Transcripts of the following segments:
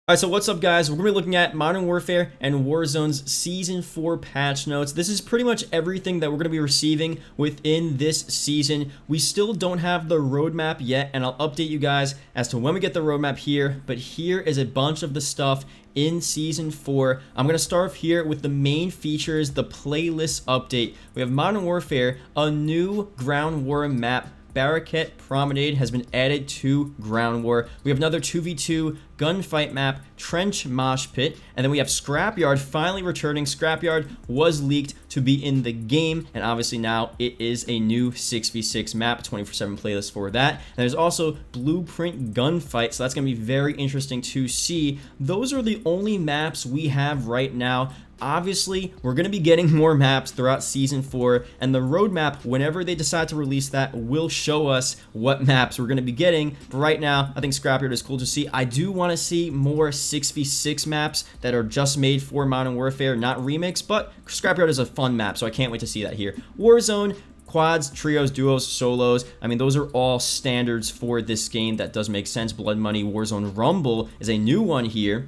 Alright, so what's up guys? We're going to be looking at Modern Warfare and Warzone's Season 4 patch notes. This is pretty much everything that we're going to be receiving within this season. We still don't have the roadmap yet, and I'll update you guys as to when we get the roadmap here, but here is a bunch of the stuff in Season 4. I'm going to start here with the main features, the playlist update. We have Modern Warfare, a new Ground War map. Barricade Promenade has been added to Ground War. We have another 2v2 gunfight map, Trench Mosh Pit, and then we have Scrapyard finally returning. Scrapyard was leaked to be in the game, and obviously now it is a new 6v6 map, 24/7 playlist for that. And there's also Blueprint Gunfight, so that's going to be very interesting to see. Those are the only maps we have right now. Obviously, we're going to be getting more maps throughout Season 4, and the roadmap, whenever they decide to release that, will show us what maps we're going to be getting. But right now, I think Scrapyard is cool to see. I do want to see more 6v6 maps that are just made for Modern Warfare, not remakes, but Scrapyard is a fun map, so I can't wait to see that here. Warzone, quads, trios, duos, solos, I mean, those are all standards for this game. That does make sense. Blood Money, Warzone Rumble is a new one here.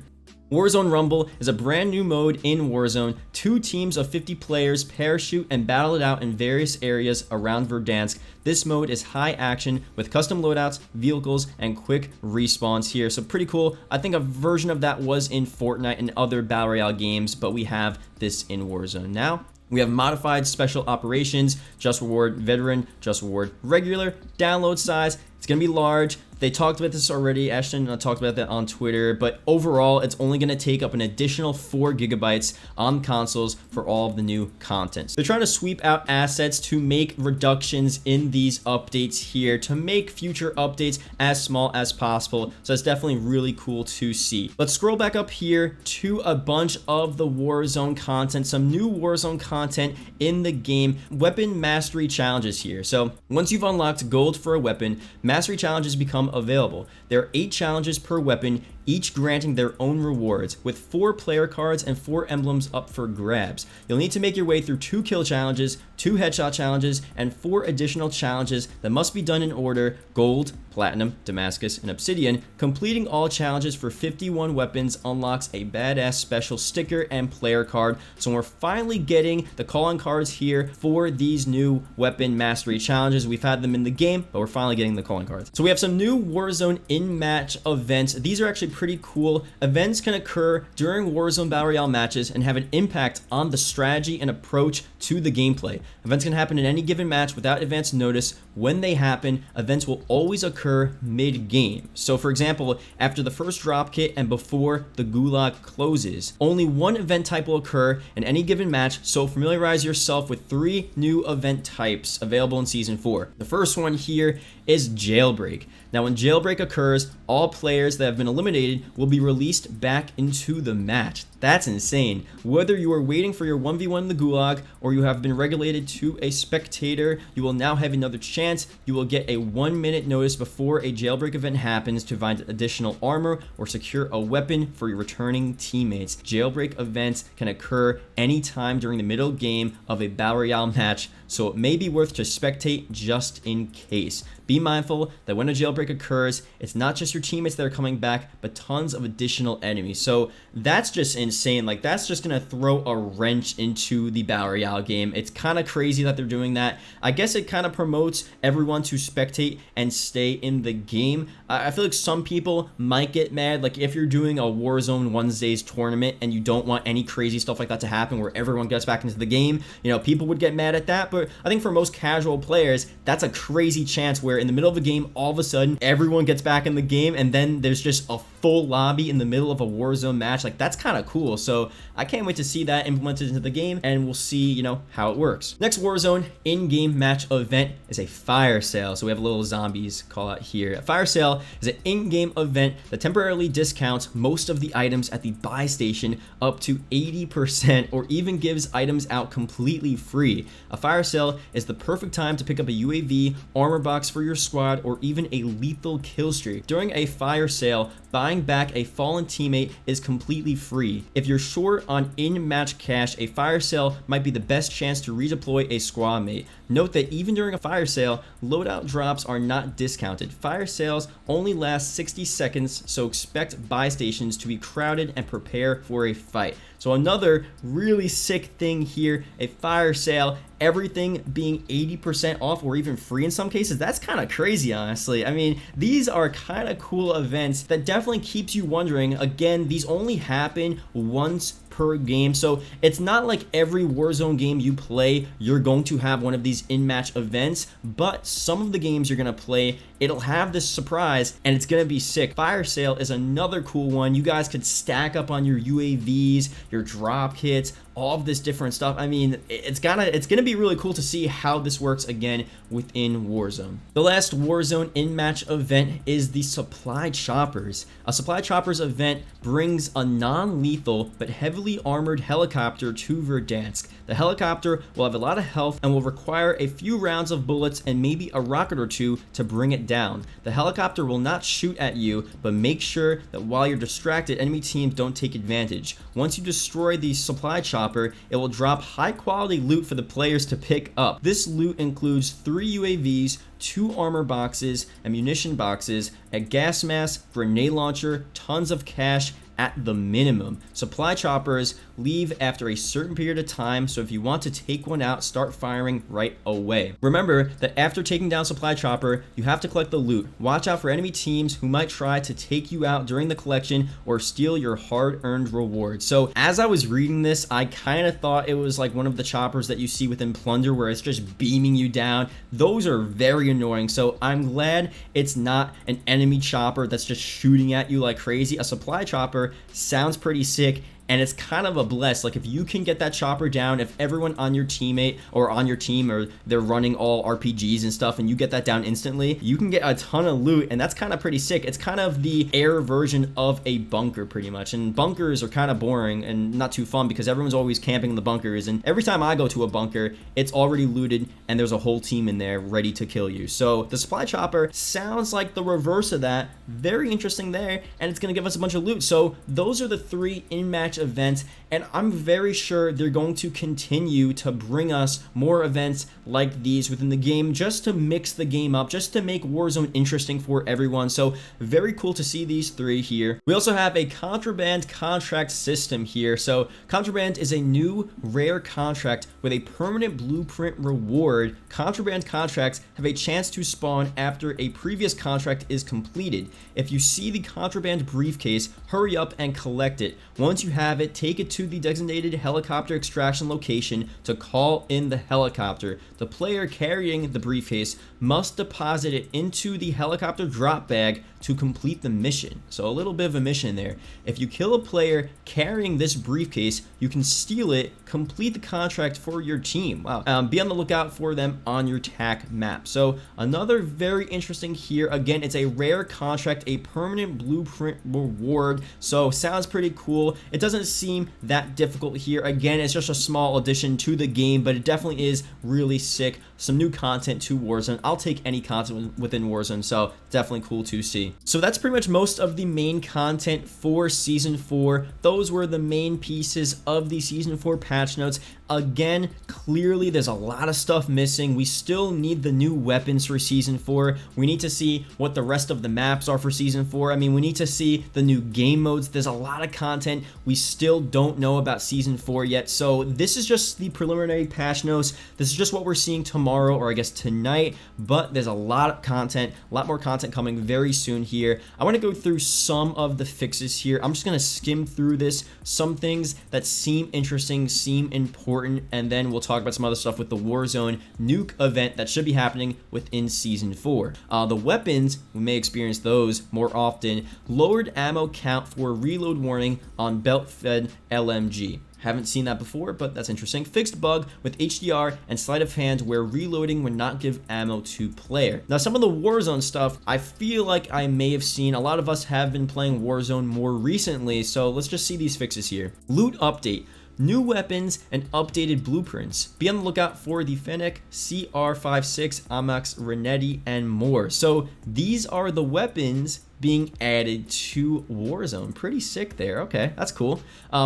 Warzone Rumble is a brand new mode in Warzone. 2 teams of 50 players parachute and battle it out in various areas around Verdansk. This mode is high action with custom loadouts, vehicles, and quick respawns here. So pretty cool. I think a version of that was in Fortnite and other Battle Royale games, but we have this in Warzone now. We have modified special operations, just reward veteran, just reward regular, download size. It's going to be large. They talked about this already. Ashton talked about that on Twitter, but overall, it's only going to take up an additional 4 gigabytes on consoles for all of the new content. They're trying to sweep out assets to make reductions in these updates here to make future updates as small as possible. So it's definitely really cool to see. Let's scroll back up here to a bunch of the Warzone content, some new Warzone content in the game. Weapon mastery challenges here. So once you've unlocked gold for a weapon, mastery challenges become available. There are 8 challenges per weapon, each granting their own rewards, with 4 player cards and 4 emblems up for grabs. You'll need to make your way through 2 kill challenges, 2 headshot challenges, and 4 additional challenges that must be done in order: gold, platinum, Damascus, and obsidian. Completing all challenges for 51 weapons unlocks a badass special sticker and player card. So we're finally getting the calling cards here for these new weapon mastery challenges. We've had them in the game, but we're finally getting the calling cards. So we have some new Warzone in-match events. These are actually pretty cool. Events can occur during Warzone Battle Royale matches and have an impact on the strategy and approach to the gameplay. Events can happen in any given match without advance notice. When they happen, events will always occur mid-game. So for example, after the first drop kit and before the gulag closes. Only one event type will occur in any given match, so familiarize yourself with 3 new event types available in Season 4. The first one here is Jailbreak. Now when Jailbreak occurs, all players that have been eliminated will be released back into the match. That's insane. Whether you are waiting for your 1v1 in the gulag or you have been regulated to a spectator, you will now have another chance. You will get a 1-minute notice before a Jailbreak event happens to find additional armor or secure a weapon for your returning teammates. Jailbreak events can occur anytime during the middle game of a Battle Royale match, so it may be worth to spectate just in case. Be mindful that when a jailbreak occurs, it's not just your teammates that are coming back, but tons of additional enemies. So that's just insane. Like, that's just gonna throw a wrench into the Battle Royale game. It's kind of crazy that they're doing that. I guess it kind of promotes everyone to spectate and stay in the game. I feel like some people might get mad, like if you're doing a Warzone Wednesdays tournament and you don't want any crazy stuff like that to happen where everyone gets back into the game, you know, people would get mad at that. But I think for most casual players, that's a crazy chance where in the middle of a game, all of a sudden, everyone gets back in the game, and then there's just a full lobby in the middle of a Warzone match. Like, that's kind of cool. So I can't wait to see that implemented into the game, and we'll see, you know, how it works. Next Warzone in-game match event is a fire sale. So we have a little zombies call out here. A fire sale is an in-game event that temporarily discounts most of the items at the buy station up to 80%, or even gives items out completely free. A fire sale is the perfect time to pick up a UAV, armor box for your squad, or even a lethal kill streak. During a fire sale, buy buying back a fallen teammate is completely free. If you're short on in-match cash, a fire sale might be the best chance to redeploy a squad mate. Note that even during a fire sale, loadout drops are not discounted. Fire sales only last 60 seconds, so expect buy stations to be crowded and prepare for a fight. So another really sick thing here, a fire sale, everything being 80% off or even free in some cases. That's kind of crazy, honestly. I mean, these are kind of cool events that definitely keeps you wondering. Again, these only happen once per game, so it's not like every Warzone game you play you're going to have one of these in-match events, but some of the games you're gonna play, it'll have this surprise and it's gonna be sick. Fire sale is another cool one. You guys could stack up on your UAVs, your drop kits, all of this different stuff. I mean, it's gonna be really cool to see how this works again within Warzone. The last Warzone in-match event is the Supply Choppers. A Supply Choppers event brings a non-lethal but heavily armored helicopter to Verdansk. The helicopter will have a lot of health and will require a few rounds of bullets and maybe a rocket or two to bring it down. The helicopter will not shoot at you, but make sure that while you're distracted, enemy teams don't take advantage. Once you destroy the Supply Chopper, it will drop high quality loot for the players to pick up. This loot includes 3 UAVs, 2 armor boxes, ammunition boxes, a gas mask, grenade launcher, tons of cash at the minimum. Supply choppers leave after a certain period of time, so if you want to take one out, start firing right away. Remember that after taking down supply chopper, you have to collect the loot. Watch out for enemy teams who might try to take you out during the collection or steal your hard-earned reward. So as I was reading this, I kind of thought it was like one of the choppers that you see within Plunder where it's just beaming you down. Those are very annoying, so I'm glad it's not an enemy chopper that's just shooting at you like crazy. A supply chopper sounds pretty sick, and it's kind of a bless. Like if you can get that chopper down, if everyone on your teammate or on your team or they're running all RPGs and stuff and you get that down instantly, you can get a ton of loot, and that's kind of pretty sick. It's kind of the air version of a bunker pretty much, and bunkers are kind of boring and not too fun because everyone's always camping in the bunkers, and every time I go to a bunker, it's already looted and there's a whole team in there ready to kill you. So the supply chopper sounds like the reverse of that. Very interesting there, and it's going to give us a bunch of loot. So those are the 3 in-match events, and I'm very sure they're going to continue to bring us more events like these within the game, just to mix the game up, just to make Warzone interesting for everyone. So very cool to see these 3 here. We also have a contraband contract system here. So contraband is a new rare contract with a permanent blueprint reward. Contraband contracts have a chance to spawn after a previous contract is completed. If you see the contraband briefcase, hurry up and collect it. Once you have it, take it to the designated helicopter extraction location to call in the helicopter. The player carrying the briefcase must deposit it into the helicopter drop bag to complete the mission. So a little bit of a mission there. If you kill a player carrying this briefcase, you can steal it, complete the contract for your team. Wow. Be on the lookout for them on your TAC map. So another very interesting here. Again, it's a rare contract, a permanent blueprint reward. So sounds pretty cool. It doesn't seem that difficult here. Again, it's just a small addition to the game, but it definitely is really sick. Some new content to Warzone. I'll take any content within Warzone, so definitely cool to see. So that's pretty much most of the main content for Season 4. Those were the main pieces of the Season 4 patch notes. Again, clearly there's a lot of stuff missing. We still need the new weapons for Season 4. We need to see what the rest of the maps are for Season 4. I mean, we need to see the new game modes. There's a lot of content we still don't know about Season 4 yet. So this is just the preliminary patch notes. This is just what we're seeing tomorrow, or I guess tonight, but there's a lot of content, a lot more content coming very soon here. I want to go through some of the fixes here. I'm just going to skim through this, some things that seem interesting, seem important, and then we'll talk about some other stuff with the Warzone NUKE event that should be happening within Season 4. The weapons, we may experience those more often. Lowered ammo count for reload warning on belt-fed LMG. Haven't seen that before, but that's interesting. Fixed bug with HDR and sleight of hand where reloading would not give ammo to player. Now, some of the Warzone stuff, I feel like I may have seen. A lot of us have been playing Warzone more recently, so let's just see these fixes here. Loot update. New weapons and updated blueprints. Be on the lookout for the Fennec, CR56, Amax, Renetti, and more. So these are the weapons being added to Warzone. Pretty sick there. Okay, that's cool.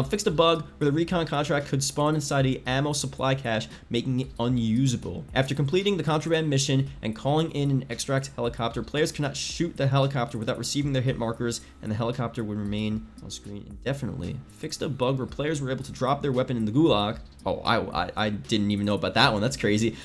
Fixed a bug where the recon contract could spawn inside a ammo supply cache, making it unusable. After completing the contraband mission and calling in an extract helicopter, players cannot shoot the helicopter without receiving their hit markers, and the helicopter would remain on screen indefinitely. Fixed a bug where players were able to drop their weapon in the gulag. Oh, I didn't even know about that one. That's crazy.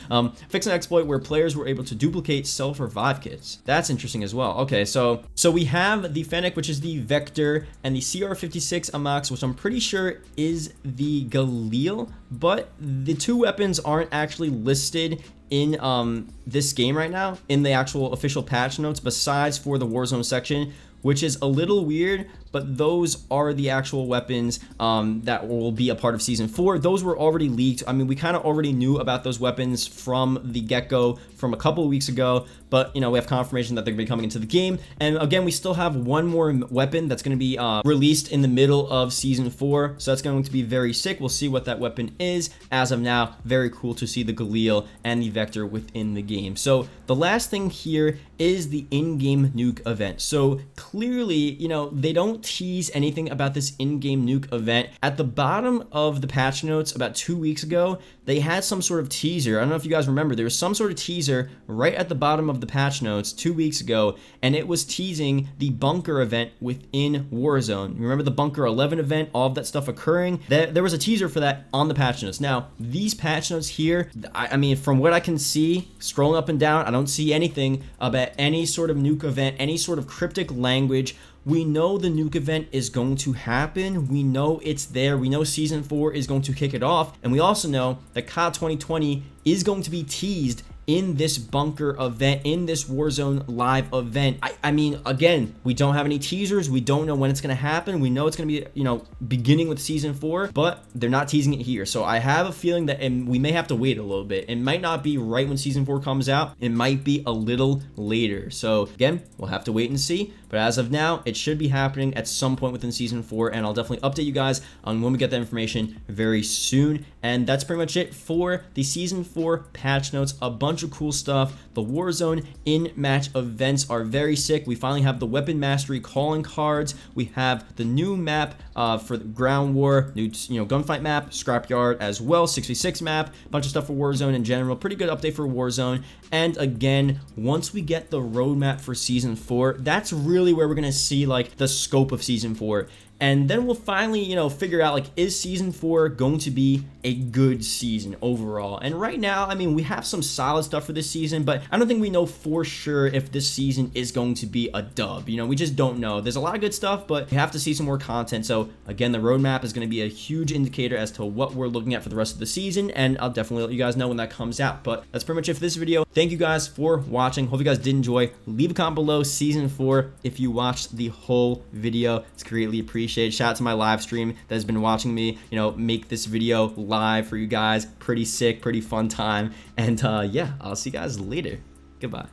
Fix an exploit where players were able to duplicate self-revive kits. That's interesting as well. Okay, so we have the Fennec, which is the Vector, and the CR56 Amax, which I'm pretty sure is the Galil, but the two weapons aren't actually listed in this game right now in the actual official patch notes, besides for the Warzone section, which is a little weird, but those are the actual weapons that will be a part of Season 4. Those were already leaked. I mean, we kind of already knew about those weapons from the get-go from a couple of weeks ago, but, you know, we have confirmation that they're going to be coming into the game. And again, we still have one more weapon that's going to be released in the middle of Season 4, so that's going to be very sick. We'll see what that weapon is. As of now, very cool to see the Galil and the Vector within the game. So the last thing here is the in-game nuke event. So clearly, you know, they don't tease anything about this in-game nuke event. At the bottom of the patch notes about 2 weeks ago, they had some sort of teaser. I don't know if you guys remember, there was some sort of teaser right at the bottom of the patch notes 2 weeks ago, and it was teasing the bunker event within Warzone. Remember the bunker 11 event, all of that stuff occurring? There was a teaser for that on the patch notes. Now, these patch notes here, I mean, from what I can see, scrolling up and down, I don't see anything about any sort of nuke event, any sort of cryptic language. We know the nuke event is going to happen. We know it's there. We know Season 4 is going to kick it off. And we also know that COD 2020 is going to be teased in this bunker event, in this Warzone live event. I mean, again, we don't have any teasers. We don't know when it's going to happen. We know it's going to be, you know, beginning with Season 4, but they're not teasing it here. So I have a feeling that we may have to wait a little bit. It might not be right when Season 4 comes out. It might be a little later. So again, we'll have to wait and see. But as of now, it should be happening at some point within Season 4, and I'll definitely update you guys on when we get that information very soon. And that's pretty much it for the Season 4 patch notes. A bunch of cool stuff. The Warzone in-match events are very sick. We finally have the Weapon Mastery calling cards. We have the new map for the Ground War, new, you know, gunfight map, Scrapyard as well, 6v6 map, a bunch of stuff for Warzone in general. Pretty good update for Warzone. And again, once we get the roadmap for Season 4, that's really where we're going to see, like, the scope of Season 4. And then we'll finally, you know, figure out, like, is Season 4 going to be a good season overall? And right now, I mean, we have some solid stuff for this season, but I don't think we know for sure if this season is going to be a dub. You know, we just don't know. There's a lot of good stuff, but we have to see some more content. So, again, the roadmap is going to be a huge indicator as to what we're looking at for the rest of the season, and I'll definitely let you guys know when that comes out. But that's pretty much it for this video. Thank you guys for watching. Hope you guys did enjoy. Leave a comment below Season 4 if you watched the whole video. It's greatly appreciated. Shout out to my live stream that has been watching me, you know, make this video live for you guys. Pretty sick, pretty fun time. And yeah, I'll see you guys later. Goodbye.